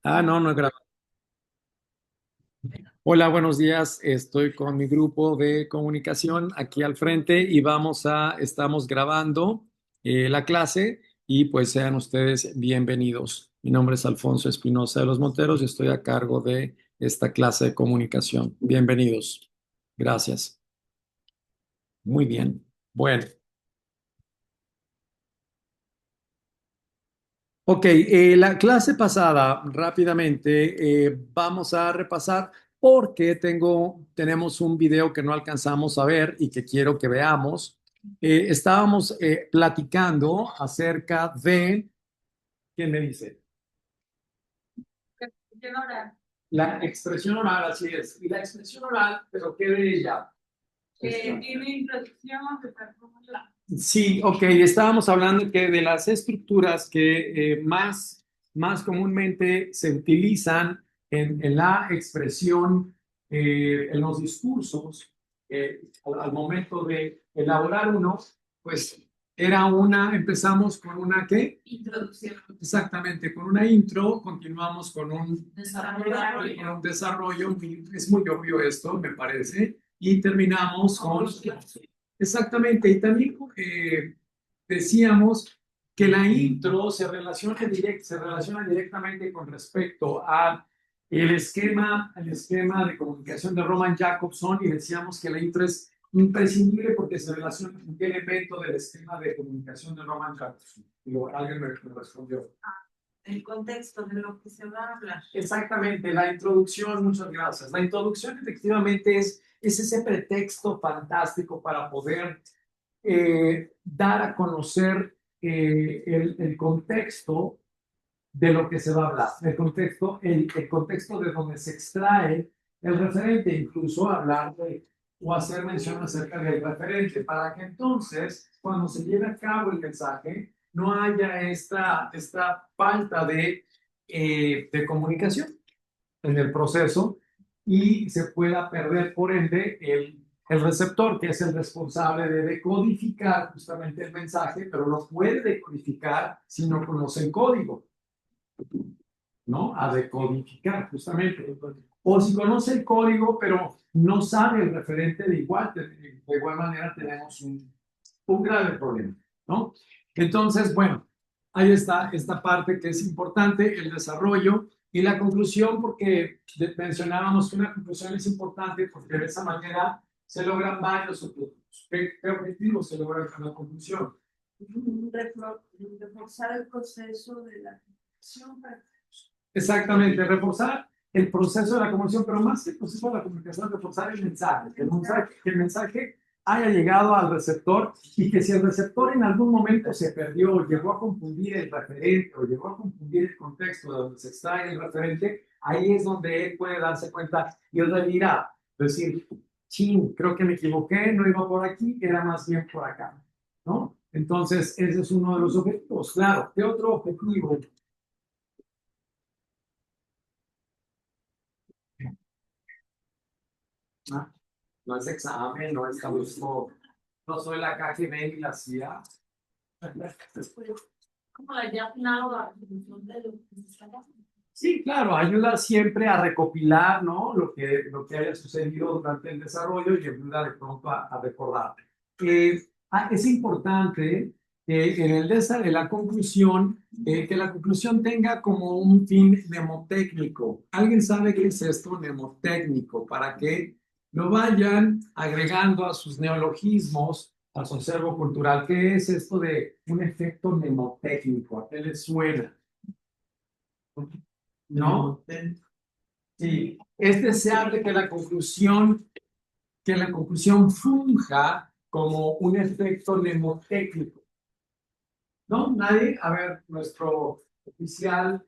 No, no grabo. Hola, buenos días. Estoy con mi grupo de comunicación aquí al frente y estamos grabando la clase y pues sean ustedes bienvenidos. Mi nombre es Alfonso Espinosa de los Monteros y estoy a cargo de esta clase de comunicación. Bienvenidos. Gracias. Muy bien. Bueno. Ok, la clase pasada, rápidamente, vamos a repasar porque tenemos un video que no alcanzamos a ver y que quiero que veamos. Estábamos platicando acerca de, ¿quién me dice? La expresión oral, así es. Y la expresión oral, ¿pero qué de ella? Tiene introducción, desarrollo. Sí, ok, estábamos hablando que de las estructuras que más comúnmente se utilizan en la expresión, en los discursos, al momento de elaborar uno, pues empezamos con una ¿qué? Introducción. Exactamente, con una intro, continuamos con un desarrollo, es muy obvio esto, me parece, y terminamos con... Exactamente, y también decíamos que la intro se relaciona directamente con respecto a el esquema de comunicación de Roman Jakobson, y decíamos que la intro es imprescindible porque se relaciona con qué elemento del esquema de comunicación de Roman Jakobson. Y alguien me respondió. El contexto de lo que se va a hablar. Exactamente, la introducción, muchas gracias. La introducción efectivamente es ese pretexto fantástico para poder dar a conocer el contexto de lo que se va a hablar, el contexto de donde se extrae el referente, incluso hablar o hacer mención acerca del referente, para que entonces, cuando se lleve a cabo el mensaje, no haya esta falta de comunicación en el proceso y se pueda perder, por ende, el receptor, que es el responsable de decodificar justamente el mensaje, pero no puede decodificar si no conoce el código, ¿no? A decodificar, justamente. O si conoce el código, pero no sabe el referente, de igual manera tenemos un grave problema, ¿no? Entonces, bueno, ahí está esta parte que es importante, el desarrollo y la conclusión, porque mencionábamos que una conclusión es importante porque de esa manera se logran varios objetivos. ¿Qué objetivos se logran con la conclusión? Reforzar el proceso de la comunicación. Exactamente, reforzar el proceso de la comunicación, pero más que el proceso de la comunicación, reforzar que el mensaje haya llegado al receptor y que si el receptor en algún momento se perdió, llegó a confundir el referente o llegó a confundir el contexto de donde se extrae el referente, ahí es donde él puede darse cuenta y él dirá, decir, ching, creo que me equivoqué, no iba por aquí, era más bien por acá, ¿no? Entonces, ese es uno de los objetivos. Claro, ¿qué otro objetivo? ¿No? No es examen, no es mismo, no soy la KGB ni la CIA. Como la idea final o la definición de lo que se está haciendo. Sí, claro, ayuda siempre a recopilar, ¿no? Lo que haya sucedido durante el desarrollo y ayuda de pronto a recordar. Es importante en la conclusión, que la conclusión tenga como un fin mnemotécnico. ¿Alguien sabe qué es esto mnemotécnico? Para que lo vayan agregando a sus neologismos, a su acervo cultural. ¿Qué es esto de un efecto mnemotécnico? ¿A qué le suena? ¿No? Sí, es deseable que la conclusión funja como un efecto mnemotécnico. ¿No? Nadie, a ver, nuestro oficial,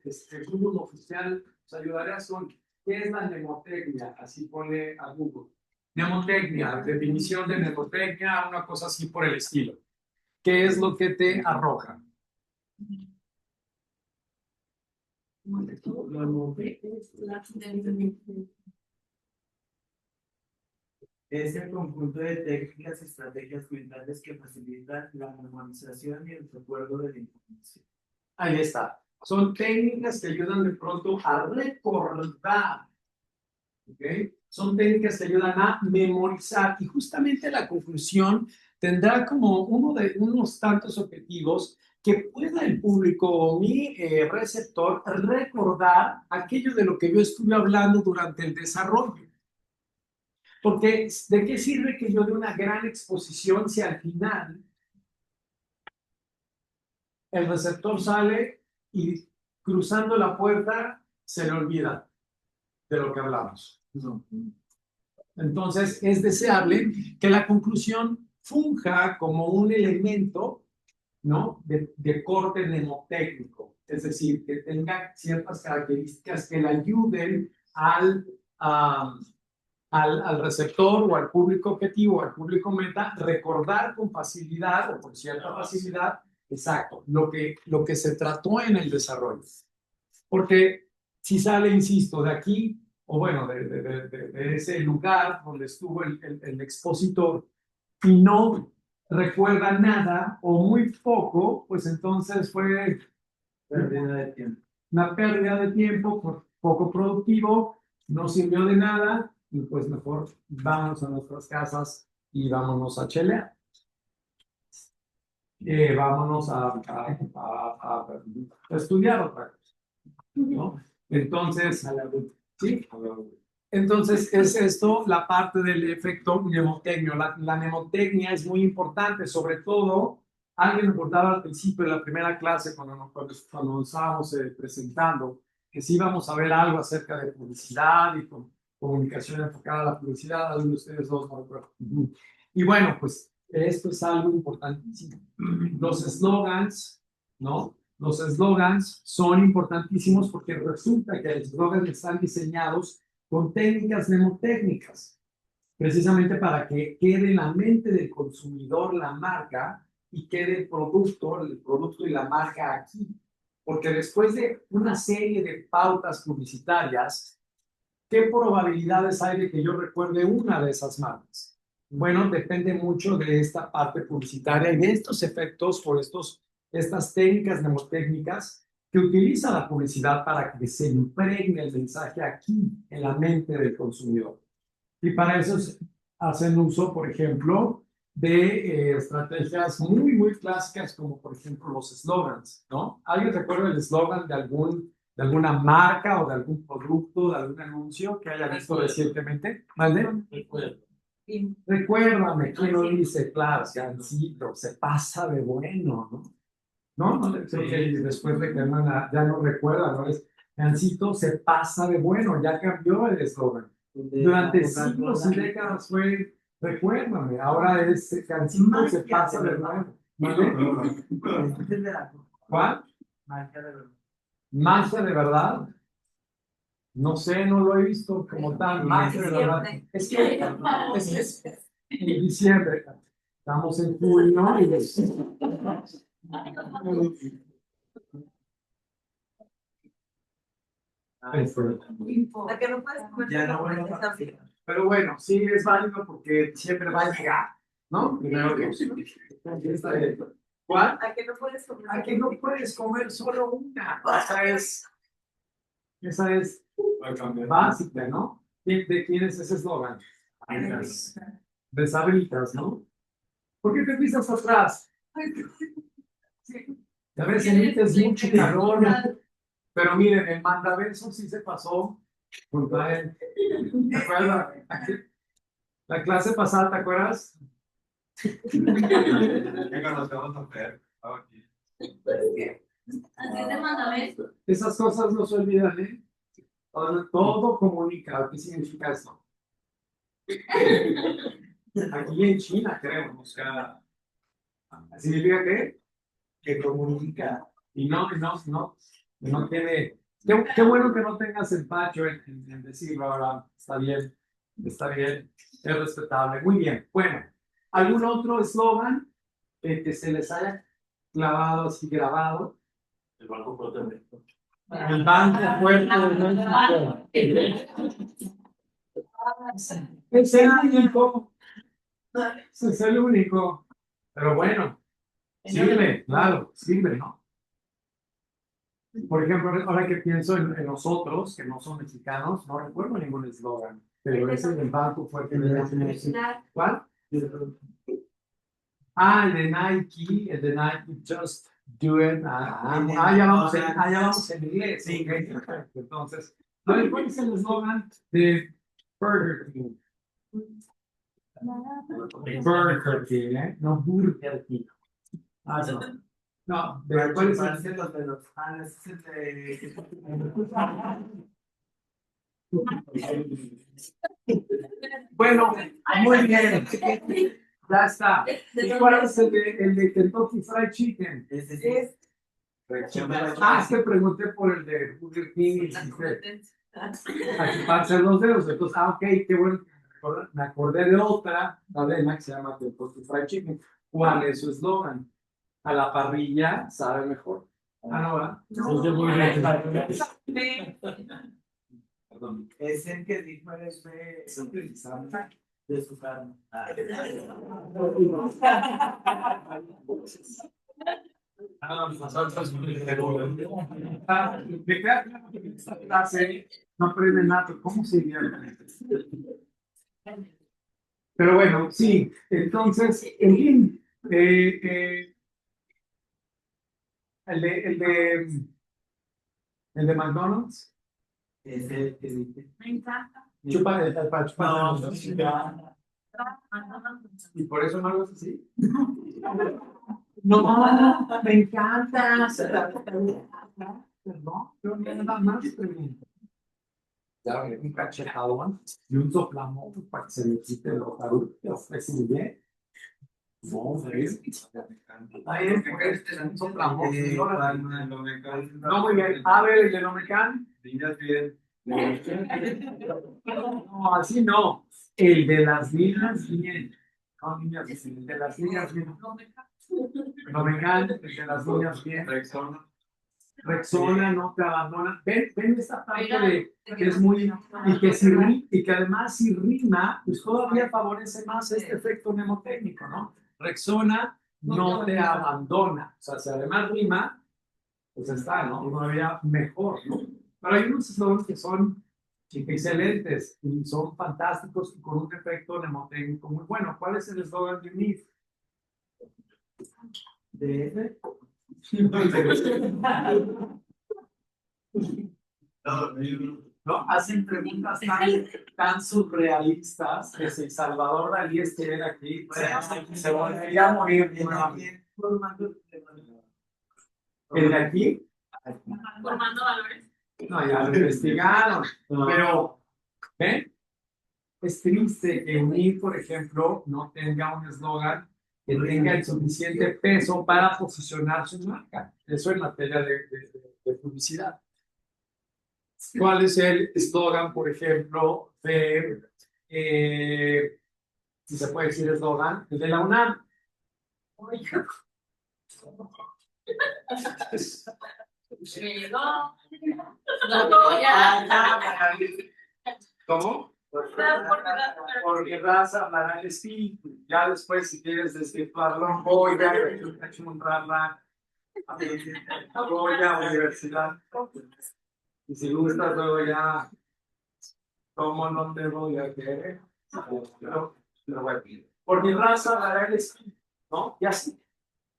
Google oficial, nos ayudaría con qué es la mnemotecnia, así pone a Google. Mnemotecnia, definición de mnemotecnia, una cosa así por el estilo. ¿Qué es lo que te arroja? Es el conjunto de técnicas y estrategias mentales que facilitan la memorización y el recuerdo de la información. Ahí está. Son técnicas que ayudan de pronto a recordar, ¿ok? Son técnicas que ayudan a memorizar y justamente la conclusión tendrá como unos tantos objetivos que pueda el público o mi receptor recordar aquello de lo que yo estuve hablando durante el desarrollo. Porque ¿de qué sirve que yo dé una gran exposición si al final el receptor sale y cruzando la puerta se le olvida de lo que hablamos? Entonces, es deseable que la conclusión funja como un elemento, ¿no? de corte mnemotécnico, es decir, que tenga ciertas características que le ayuden al receptor o al público objetivo, al público meta, recordar con facilidad o con cierta facilidad, exacto, lo que se trató en el desarrollo. Porque si sale, insisto, de aquí, o bueno, de ese lugar donde estuvo el expositor y no recuerda nada o muy poco, pues entonces fue Pérdida de tiempo. una pérdida de tiempo, poco productivo, no sirvió de nada y pues mejor vámonos a nuestras casas y vámonos a chelear. Vámonos a estudiar otra cosa, ¿no? Entonces, ¿sí? Entonces, es esto la parte del efecto mnemotecnio. La mnemotecnia es muy importante, sobre todo, alguien me contaba al principio de la primera clase, cuando nos estábamos presentando, que sí íbamos a ver algo acerca de publicidad y comunicación enfocada a la publicidad, algunos de ustedes dos, no recuerdo. Y bueno, pues esto es algo importantísimo. Los eslogans, ¿no? Los eslogans son importantísimos porque resulta que los eslogans están diseñados con técnicas mnemotécnicas, precisamente para que quede en la mente del consumidor la marca y quede el producto y la marca aquí. Porque después de una serie de pautas publicitarias, ¿qué probabilidades hay de que yo recuerde una de esas marcas? Bueno, depende mucho de esta parte publicitaria y de estos efectos o estas técnicas mnemotécnicas que utiliza la publicidad para que se impregne el mensaje aquí en la mente del consumidor. Y para eso hacen uso, por ejemplo, de estrategias muy clásicas como por ejemplo los eslogans, ¿no? ¿Alguien recuerda el eslogan de alguna marca o de algún producto, de algún anuncio que haya visto recientemente? ¿Vale? Recuérdame, ¿quién lo dice? Claro, Gansito, se pasa de bueno, ¿no? No, creo que después de que ya no recuerda, ¿no? Es Gansito se pasa de bueno, ya cambió el eslogan. Durante siglos y décadas fue, recuérdame, ahora es Gansito se pasa de bueno. ¿Vale? ¿Cuál? Magia de verdad. No sé, no lo he visto como tal. Magia de verdad. Es que es en diciembre. Estamos en junio y pero bueno, sí es válido porque siempre va a llegar, ¿no? Primero Dios. ¿Cuál? ¿A que no puedes comer? A que no puedes comer solo una. Esa es básica, ¿no? ¿De quién es ese eslogan? De Sabritas, ¿no? ¿Por qué te pisas atrás? A veces sientes mucho calor. Pero miren, el mandaverso sí se pasó junto a él. ¿Te acuerdas? La clase pasada, ¿te acuerdas? Esas cosas no se olvidan, ¿eh? Todo comunica. ¿Qué significa eso? Aquí en China, creo. O sea, ¿significa qué? Que comunica. Y no tiene. Qué bueno que no tengas empacho en decirlo ahora. Está bien, es respetable. Muy bien. Bueno, ¿algún otro eslogan que se les haya clavado así grabado? El Banco Fuerte de México. El Banco Fuerte de México. Es el único. Es el único. Pero bueno, sirve, claro, sirve, ¿no? Por ejemplo, ahora que pienso en nosotros, que no son mexicanos, no recuerdo ningún eslogan, pero ese del banco fue que me... ¿Cuál? Ah, el de Nike, Just Do It. Ya vamos en inglés. Sí, perfecto. Entonces, a ver, ¿cuál es el eslogan de Burger King? Burger King, ¿eh? No Burger King. Ah, no. No, pero ¿cuál es el de los fans de... Bueno, muy bien. Ya está. ¿Y cuál es el de Kentucky Fried Chicken? Ese Ah, es que pregunté por el de Burger King y dijiste, aquí pasan los dedos. Entonces, ok, qué bueno. Me acordé de otra cadena que se llama Kentucky Fried Chicken. ¿Cuál es su eslogan? A la parrilla sabe mejor. Ah, no, ¿verdad? No. Es de Burger King. Perdón. es el que dijo de su carne. Me queda claro que en esta clase no aprende nada. ¿Cómo se llama? Pero bueno, sí. Entonces, en fin, el de McDonald's. Es el que dice. Me encanta. Chupa para chupar. No, Y por eso no lo haces así. No, me encanta. Perdón, yo nada más pregunto. Ya ve, un cachetadón y un soplamón para que se le quite lo tarugo que ofrece muy bien. No, ¿ves? Ahí es un soplamón. No, muy bien. A ver, el de Nomecan. No, así no. El de las niñas, bien. No, niñas, el de las niñas, bien. Nomecan, el de las niñas, bien. Rexona, no te abandona. Ven esta parte de que es muy. Y que además, si rima, pues todavía favorece más este efecto mnemotécnico, ¿no? Rexona, no te abandona. O sea, si además rima, pues está, ¿no? Todavía mejor, ¿no? Pero hay unos eslogans que son excelentes y son fantásticos y con un efecto mnemotécnico muy bueno. ¿Cuál es el eslogan de UNIF? ¿De ese? No, hacen preguntas tan surrealistas que si Salvador Dalí estuviera aquí, se volvería a morir nuevamente. ¿El de aquí? Formando valores. No, ya lo investigaron. Pero, ¿ven? Es triste que UNIF, por ejemplo, no tenga un eslogan que tenga el suficiente peso para posicionar su marca. Eso en materia de publicidad. ¿Cuál es el eslogan, por ejemplo, si se puede decir eslogan, el de la UNAM? Me llegó. No, ya. ¿Cómo? Por mi raza hablará el espíritu. Ya después, si quieres desvirtuarlo, voy a encontrarla. Voy a la universidad. Y si gustas, luego ya, ¿cómo no te voy a querer? Pero bueno, por mi raza hablará el espíritu, ¿no? Y así.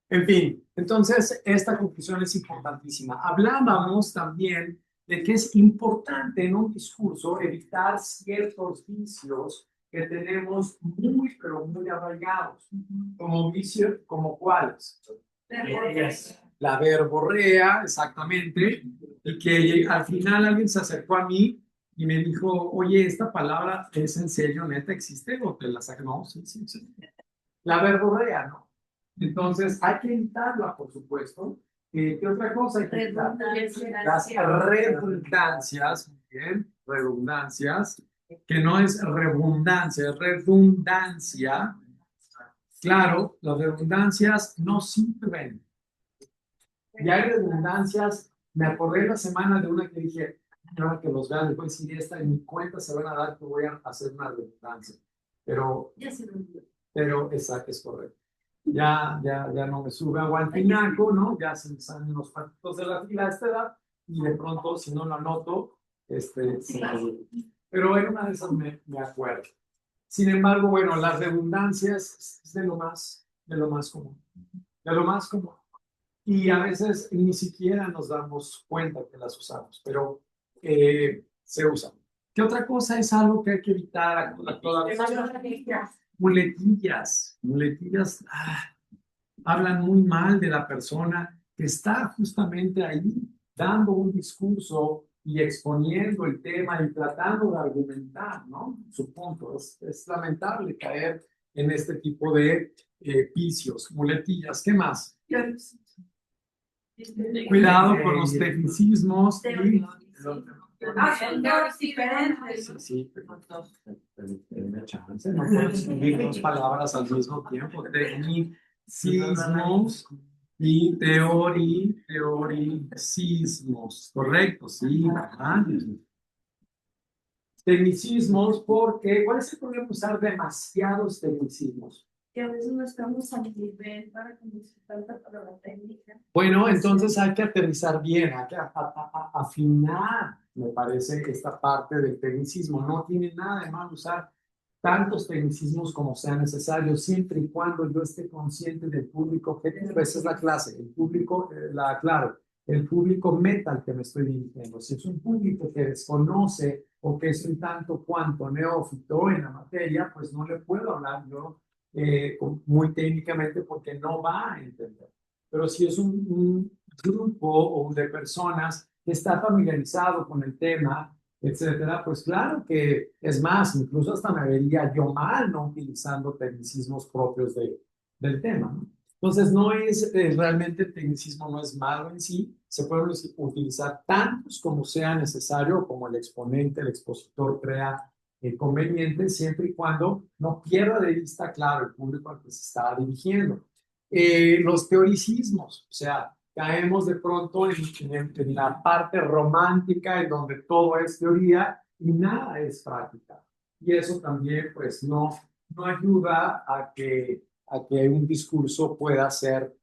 En fin, entonces esta conclusión es importantísima. Hablábamos también de que es importante en un discurso evitar ciertos vicios que tenemos muy, pero muy arraigados. Como vicios, ¿como cuáles? La verborrea, exactamente, y que al final alguien se acercó a mí y me dijo, oye, ¿esta palabra es en serio, neta, existe o te la saco? No, sí, sí, sí. La verborrea, ¿no? Entonces, hay que evitarla, por supuesto. ¿Qué otra cosa hay que evitar? Las redundancias, bien, redundancias, que no es redundancia, es redundancia. Claro, las redundancias no sirven. Y hay redundancias, me acordé la semana de una que dije, ahora que los vean, les voy a decir esta, en mi cuenta se van a dar que voy a hacer una redundancia. Pero, exacto, es correcto. Ya no me sube agua al tinaco, ¿no? Ya se me salen los patitos de la fila a esta edad, y de pronto, si no lo anoto, se me olvida. Pero en una de esas me acuerdo. Sin embargo, bueno, las redundancias es de lo más común, de lo más común. Y a veces ni siquiera nos damos cuenta que las usamos, pero se usan. ¿Qué otra cosa es algo que hay que evitar a toda muletillas? Muletillas hablan muy mal de la persona que está justamente ahí dando un discurso y exponiendo el tema y tratando de argumentar, ¿no? Su punto. Es lamentable caer en este tipo de vicios, muletillas. ¿Qué más? Cuidado con los tecnicismos y... Son teorías diferentes. Sí, denme chance, no puedo escribir dos palabras al mismo tiempo. Tecnicismos y teoricismos. Correcto, sí. Ajá. Tecnicismos, porque ¿cuál es el problema de usar demasiados tecnicismos? Que a veces no estamos al nivel para conocer tanta palabra técnica. Bueno, entonces hay que aterrizar bien, hay que afinar, me parece, esta parte del tecnicismo. No tiene nada de mal usar tantos tecnicismos como sea necesario, siempre y cuando yo esté consciente del público objetivo. Esa es la clase, el público, claro, el público meta al que me estoy dirigiendo. Si es un público que desconoce o que es un tanto cuanto neófito en la materia, pues no le puedo hablar yo muy técnicamente porque no va a entender. Pero si es un grupo o de personas que está familiarizado con el tema, etcétera, pues claro que es más, incluso hasta me vería yo mal no utilizando tecnicismos propios del tema, ¿no? Entonces, no es realmente el tecnicismo no es malo en sí, se pueden utilizar tantos como sea necesario, como el exponente, el expositor crea conveniente, siempre y cuando no pierda de vista, claro, el público al que se está dirigiendo. Los teoricismos, o sea, caemos de pronto en la parte romántica en donde todo es teoría y nada es práctica. Y eso también, pues, no ayuda a que un discurso pueda ser,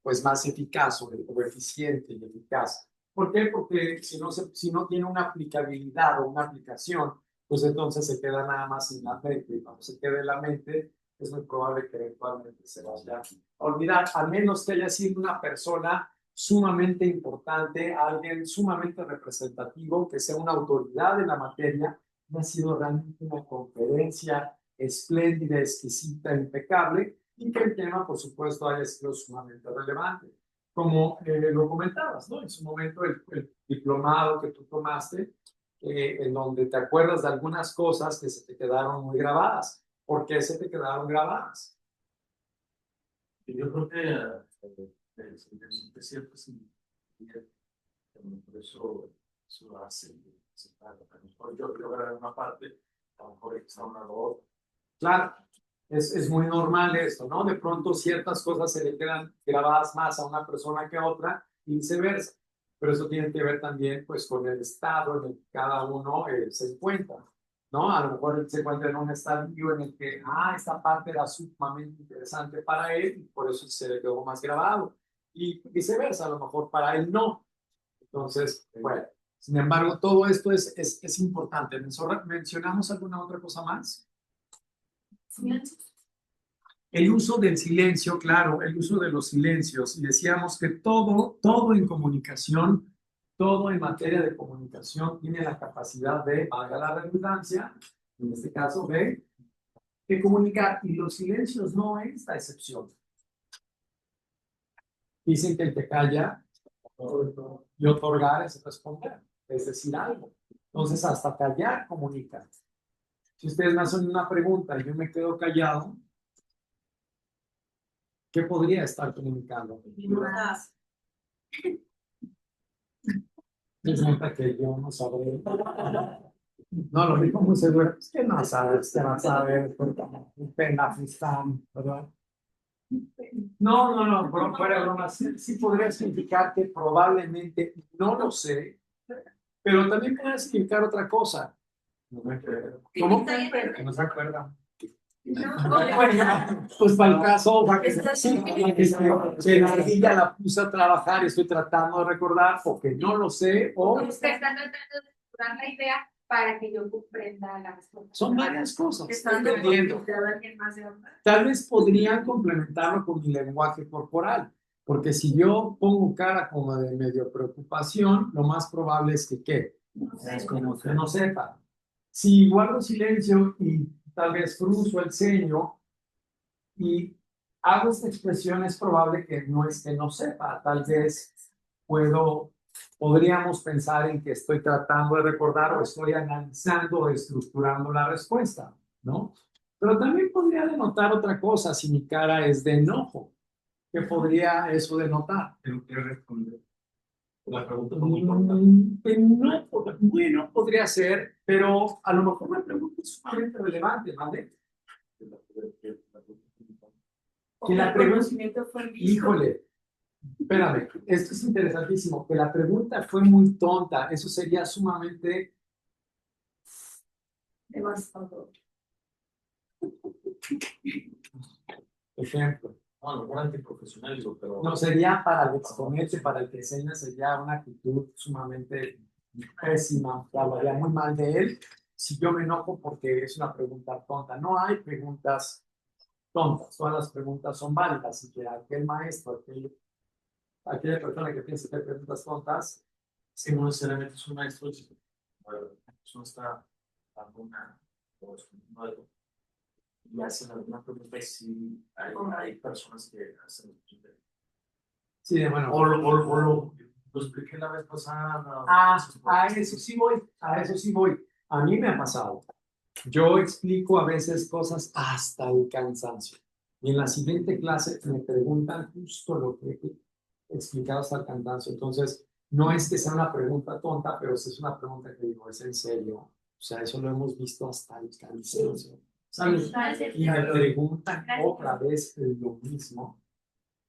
pues, más eficaz o eficiente y eficaz. ¿Por qué? Porque si no tiene una aplicabilidad o una aplicación, pues entonces se queda nada más en la mente. Y cuando se quede en la mente, es muy probable que eventualmente se vaya a olvidar, al menos que haya sido una persona sumamente importante, alguien sumamente representativo, que sea una autoridad en la materia, y ha sido realmente una conferencia espléndida, exquisita, impecable, y que el tema, por supuesto, haya sido sumamente relevante. Como lo comentabas, ¿no? En su momento el diplomado que tú tomaste, en donde te acuerdas de algunas cosas que se te quedaron muy grabadas. ¿Por qué se te quedaron grabadas? Yo creo que es cierto, sí, por eso hace, a lo mejor yo grabé una parte, a lo mejor está una o otra. Claro, es muy normal esto, ¿no? De pronto ciertas cosas se le quedan grabadas más a una persona que a otra y viceversa. Pero eso tiene que ver también, pues, con el estado en el que cada uno se encuentra, ¿no? A lo mejor él se encuentra en un estadio en el que, esta parte era sumamente interesante para él y por eso se le quedó más grabado. Y viceversa, a lo mejor para él no. Entonces, bueno, sin embargo, todo esto es importante. ¿Mencionamos alguna otra cosa más? El uso del silencio, claro, el uso de los silencios. Y decíamos que todo en comunicación, todo en materia de comunicación tiene la capacidad de, valga la redundancia, en este caso, de comunicar. Y los silencios no es la excepción. Dicen que el que calla y otorgar es responder, es decir algo. Entonces, hasta callar comunica. Si ustedes me hacen una pregunta y yo me quedo callado, ¿qué podría estar comunicando? Resulta que yo no sabré. No, lo dijo muy seguro. Es que no sabes, te vas a ver un penafistán, ¿verdad? No, fuera de broma. Sí podría significar que probablemente no lo sé, pero también podría significar otra cosa. No me acuerdo. ¿Cómo? Que no se acuerda. Bueno, pues para el caso, para que la ardilla la puse a trabajar y estoy tratando de recordar, o que no lo sé, o Usted está tratando de estructurar la idea para que yo comprenda la respuesta. son varias cosas. Estando Dependiendo. de alguien más de hablar. Tal vez podrían complementarlo con mi lenguaje corporal, porque si yo pongo cara como de medio preocupación, lo más probable es que ¿qué? Es como que no sepa. Si guardo silencio y tal vez frunzo el ceño y hago esta expresión, es probable que no es que no sepa. Tal vez podríamos pensar en que estoy tratando de recordar o estoy analizando o estructurando la respuesta, ¿no? Pero también podría denotar otra cosa si mi cara es de enojo. ¿Qué podría eso denotar? Tengo que responder. La pregunta No, bueno, podría ser, pero a lo mejor la pregunta es sumamente relevante, ¿vale? Que la pregunta, híjole, espérame, esto es interesantísimo, que la pregunta fue muy tonta, eso sería sumamente Devastador. ejemplo. No, a lo mejor antiprofesional, pero No, sería para el exponente, para el que enseña, sería una actitud sumamente pésima, que hablaría muy mal de él. Si yo me enojo porque es una pregunta tonta, no hay preguntas tontas, todas las preguntas son válidas, y que aquel maestro, aquella persona que piensa que hay preguntas tontas, si no necesariamente es un maestro, bueno, la persona está dando algo y hacen alguna pregunta y sí hay personas que hacen. sí, bueno, Lo expliqué la vez pasada. a eso sí voy, a eso sí voy. A mí me ha pasado. Yo explico a veces cosas hasta el cansancio. Y en la siguiente clase me preguntan justo lo que he explicado hasta el cansancio. Entonces, no es que sea una pregunta tonta, pero sí es una pregunta que digo, es en serio. O sea, eso lo hemos visto hasta el cansancio. ¿Sabes? Y me preguntan otra vez lo mismo.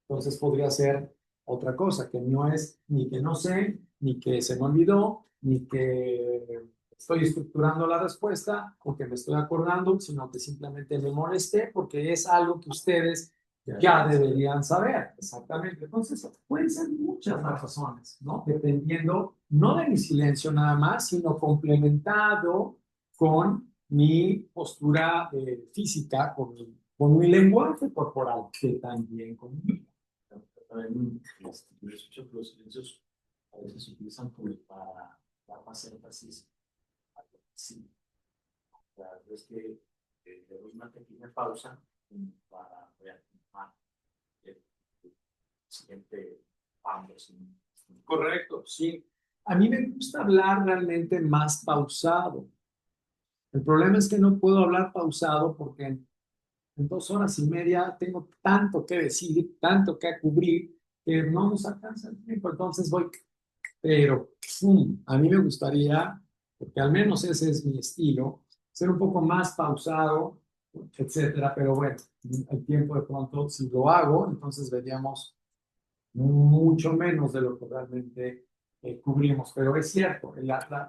Entonces podría ser otra cosa, que no es ni que no sé, ni que se me olvidó, ni que estoy estructurando la respuesta o que me estoy acordando, sino que simplemente me molesté porque es algo que ustedes ya deberían saber. Exactamente. Entonces, pueden ser muchas las razones, ¿no? Dependiendo, no de mi silencio nada más, sino complementado con mi postura física, con mi lenguaje corporal, que también conmigo. También yo escucho que los silencios a veces se utilizan para dar más énfasis a lo que sí. Es que doy una pequeña pausa para reafirmar el siguiente paso. Correcto, sí. A mí me gusta hablar realmente más pausado. El problema es que no puedo hablar pausado porque en 2 horas y media tengo tanto que decir, tanto que cubrir, que no nos alcanza el tiempo. Entonces voy, pero a mí me gustaría, porque al menos ese es mi estilo, ser un poco más pausado, etcétera. Pero bueno, el tiempo de pronto, si lo hago, entonces veríamos mucho menos de lo que realmente cubrimos. Pero es cierto,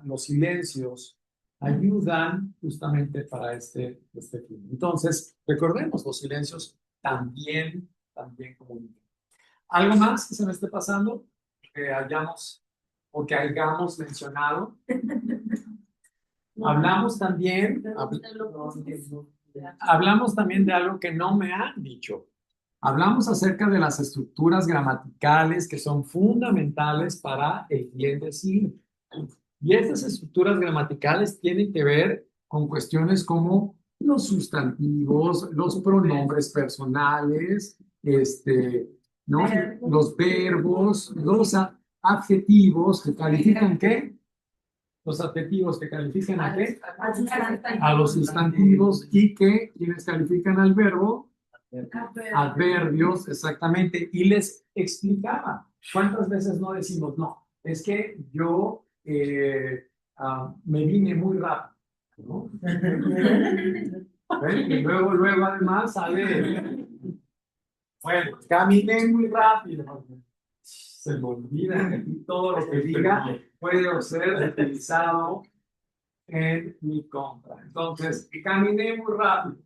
los silencios ayudan justamente para este fin. Entonces, recordemos, los silencios también comunican. ¿Algo más que se me esté pasando? Que hayamos o que hayamos mencionado. Hablamos también de algo que no me han dicho. Hablamos acerca de las estructuras gramaticales que son fundamentales para el bien decir. Y estas estructuras gramaticales tienen que ver con cuestiones como los sustantivos, los pronombres personales, ¿no? Los verbos, los adjetivos que califican ¿qué? Los adjetivos que califican ¿a qué? A los sustantivos y que quienes califican al verbo, adverbios, exactamente. Y les explicaba, ¿cuántas veces no decimos, no, es que yo me vine muy rápido, ¿no? Y luego además sale, bueno, caminé muy rápido. Se me olvida que todo lo que diga puede ser utilizado en mi contra. Entonces, caminé muy rápido.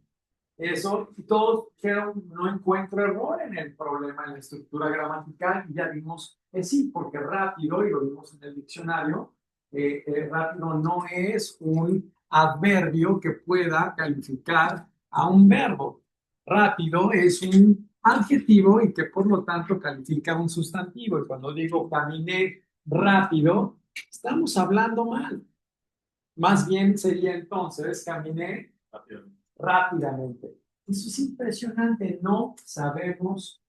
Eso, y todo, pero no encuentro error en el problema en la estructura gramatical. Y ya vimos que sí, porque rápido, y lo vimos en el diccionario, rápido no es un adverbio que pueda calificar a un verbo. Rápido es un adjetivo y que por lo tanto califica a un sustantivo. Y cuando digo caminé rápido, estamos hablando mal. Más bien sería entonces caminé rápidamente. Eso es impresionante, no sabemos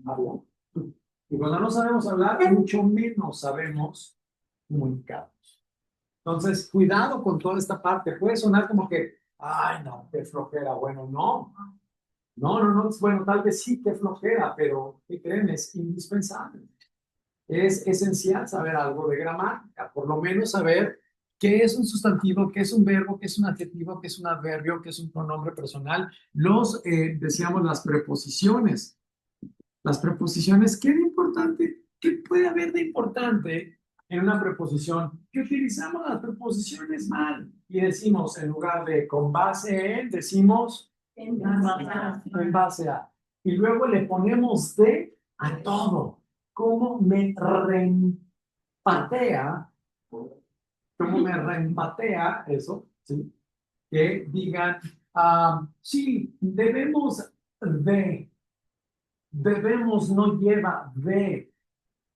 hablar. Y cuando no sabemos hablar, mucho menos sabemos comunicarnos. Entonces, cuidado con toda esta parte. Puede sonar como que, ay, no, qué flojera. Bueno, no. No. Bueno, tal vez sí, qué flojera, pero ¿qué creen? Es indispensable. Es esencial saber algo de gramática, por lo menos saber qué es un sustantivo, qué es un verbo, qué es un adjetivo, qué es un adverbio, qué es un pronombre personal. Decíamos, las preposiciones. Las preposiciones, ¿qué de importante? ¿Qué puede haber de importante en una preposición? Que utilizamos las preposiciones mal y decimos, en lugar de con base en, decimos En en base a. Y luego le ponemos de a todo. ¿Cómo me reempatea? ¿Cómo me reempatea eso? ¿Sí? Que digan, sí, debemos no lleva de.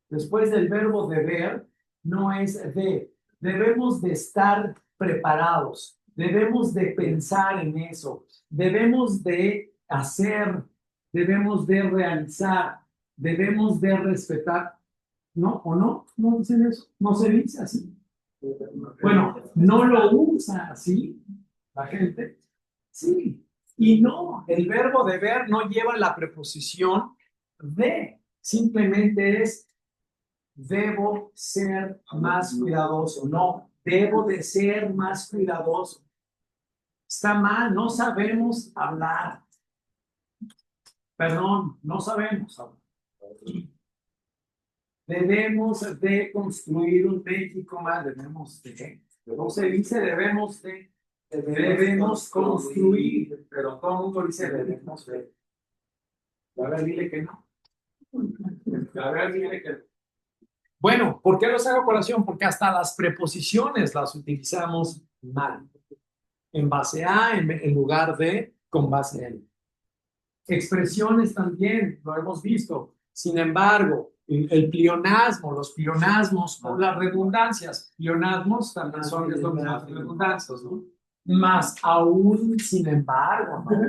Después del verbo deber, no es de. Debemos de estar preparados. Debemos de pensar en eso. Debemos de hacer. Debemos de realizar. Debemos de respetar. ¿No? ¿O no? ¿No dicen eso? ¿No se dice así? Bueno, no lo usa así la gente. Sí. Y no, el verbo deber no lleva la preposición de. Simplemente es debo ser más cuidadoso. No, debo de ser más cuidadoso. Está mal, no sabemos hablar. Perdón, no sabemos hablar. Debemos de construir un México más. No se dice debemos construir, pero todo el mundo dice debemos de. A ver, dile que no. A ver, dile que no. Bueno, ¿por qué los hago colación? Porque hasta las preposiciones las utilizamos mal. En base a, en lugar de, con base en. Expresiones también, lo hemos visto. Sin embargo, el pleonasmo, los pleonasmos o las redundancias. Pleonasmos también son las redundancias, ¿no? Más aún, sin embargo, ¿no?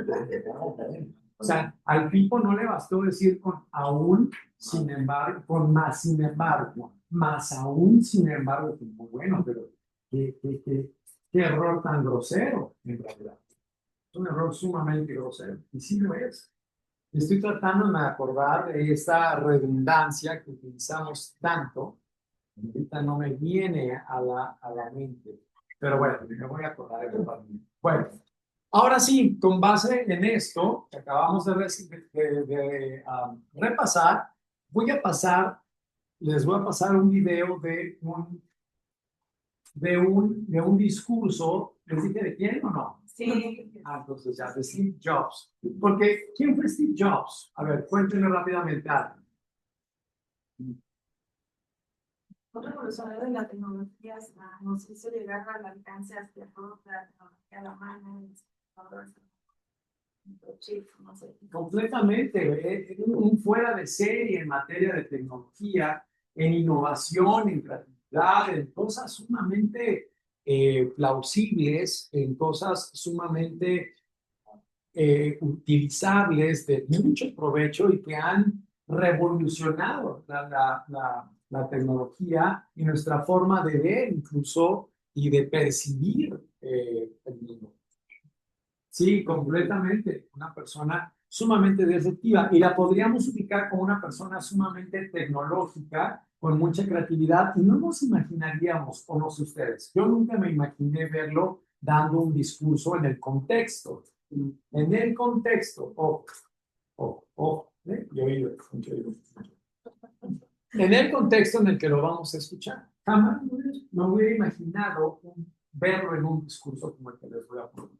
O sea, al tipo no le bastó decir con aún, sin embargo, con más aún, sin embargo, muy bueno, pero qué error tan grosero, en realidad. Es un error sumamente grosero, y sí lo es. Estoy tratando de acordar de esta redundancia que utilizamos tanto. Ahorita no me viene a la mente, pero bueno, me voy a acordar eventualmente. Bueno, ahora sí, con base en esto que acabamos de repasar, les voy a pasar un video de un discurso. ¿Les dije de quién o no? Sí. Entonces ya, de Steve Jobs. Porque, ¿quién fue Steve Jobs? A ver, cuéntenme rápidamente algo. Un revolucionario de la tecnología nos hizo llegar al alcance hasta toda la tecnología a la mano, chips, no sé. Completamente, un fuera de serie en materia de tecnología, en innovación, en creatividad, en cosas sumamente plausibles, en cosas sumamente utilizables, de mucho provecho y que han revolucionado la tecnología y nuestra forma de ver incluso y de percibir el mundo. Sí, completamente. Una persona sumamente disruptiva y la podríamos ubicar como una persona sumamente tecnológica, con mucha creatividad y no nos imaginaríamos, o no sé ustedes, yo nunca me imaginé verlo dando un discurso en el contexto. En el contexto, yo he oído. En el contexto en el que lo vamos a escuchar. Jamás me hubiera imaginado verlo en un discurso como el que les voy a poner.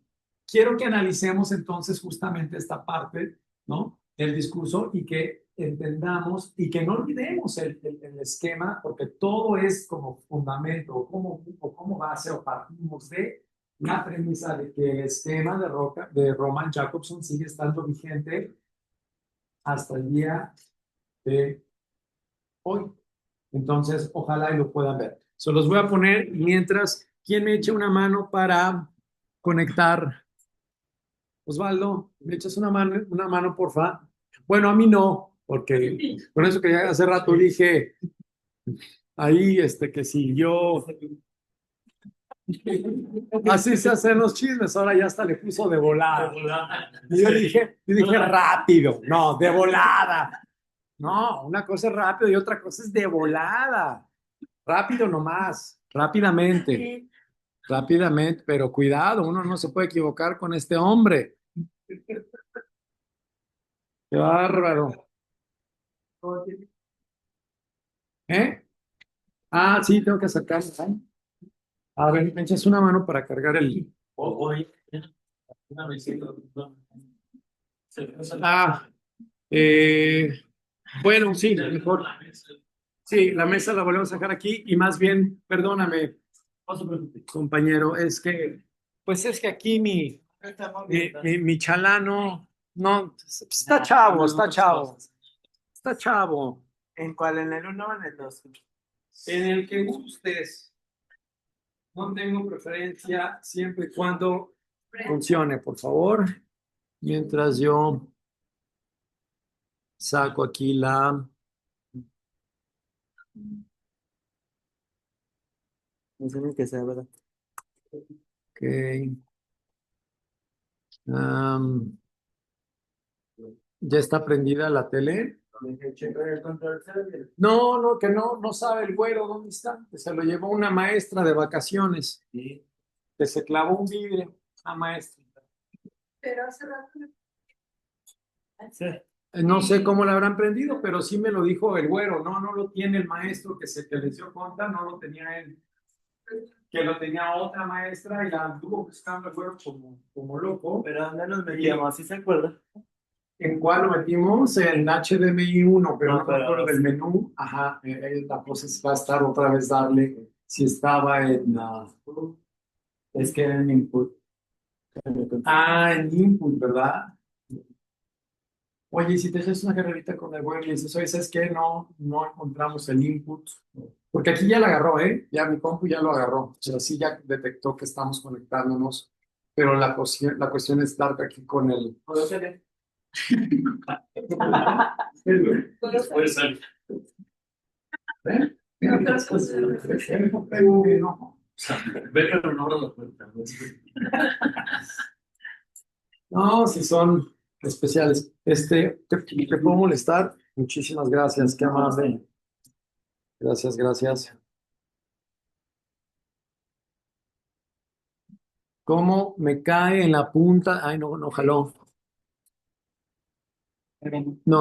quiero que analicemos entonces justamente esta parte, ¿no? Del discurso y que entendamos y que no olvidemos el esquema, porque todo es como fundamento o como base o partimos de la premisa de que el esquema de Roman Jakobson sigue estando vigente hasta el día de hoy. Entonces, ojalá y lo puedan ver. Se los voy a poner mientras, ¿quién me eche una mano para conectar? Osvaldo, ¿me echas una mano, porfa? Bueno, a mí no, porque con eso que ya hace rato dije, ahí, que si yo, así se hacen los chismes, ahora ya hasta le puso de volada. Y yo dije rápido, no, de volada. No, una cosa es rápido y otra cosa es de volada. Rápido nomás, rápidamente, pero cuidado, uno no se puede equivocar con este hombre. Qué bárbaro. ¿Eh? Ah, sí, tengo que sacar. A ver, me echas una mano para cargar el. Hoy, una visita. Ah, bueno, sí, mejor. Sí, la mesa la volvemos a sacar aquí y más bien, perdóname, compañero, pues es que aquí mi chalano, no, está chavo, está chavo, ¿En cuál? ¿En el uno o en el dos? en el que gustes. No tengo preferencia siempre y cuando funcione, por favor. Mientras yo saco aquí No sé ni qué sea, ¿verdad? ok, am, ya está prendida la tele. No, no, que no sabe el güero dónde está, que se lo llevó una maestra de vacaciones, que se clavó un vidrio, una maestra. Pero hace rato. No sé cómo la habrán prendido, pero sí me lo dijo el güero, no lo tiene el maestro que les dio cuenta, no lo tenía él, que lo tenía otra maestra y la anduvo buscando el güero como loco. Pero ¿dónde nos metíamos? ¿Sí se acuerda? ¿En cuál lo metimos? En HDMI 1, pero No, no me pero acuerdo del menú. Ajá, la cosa va a estar otra vez darle si estaba en... Es que era en input. en input, ¿verdad? Oye, y si te echas una carrerita con el güey y dices, oye, ¿sabes qué? No encontramos el input. Porque aquí ya la agarró, ¿eh? Ya mi compu ya lo agarró. O sea, sí ya detectó que estamos conectándonos. Pero la cuestión es dar aquí con el... Puede ser. ¿Eh? Ve, pero no abro la puerta. No, si son especiales. ¿Te puedo molestar? Muchísimas gracias, qué amable. Gracias. ¿Cómo me cae en la punta? Ay, no jaló. No.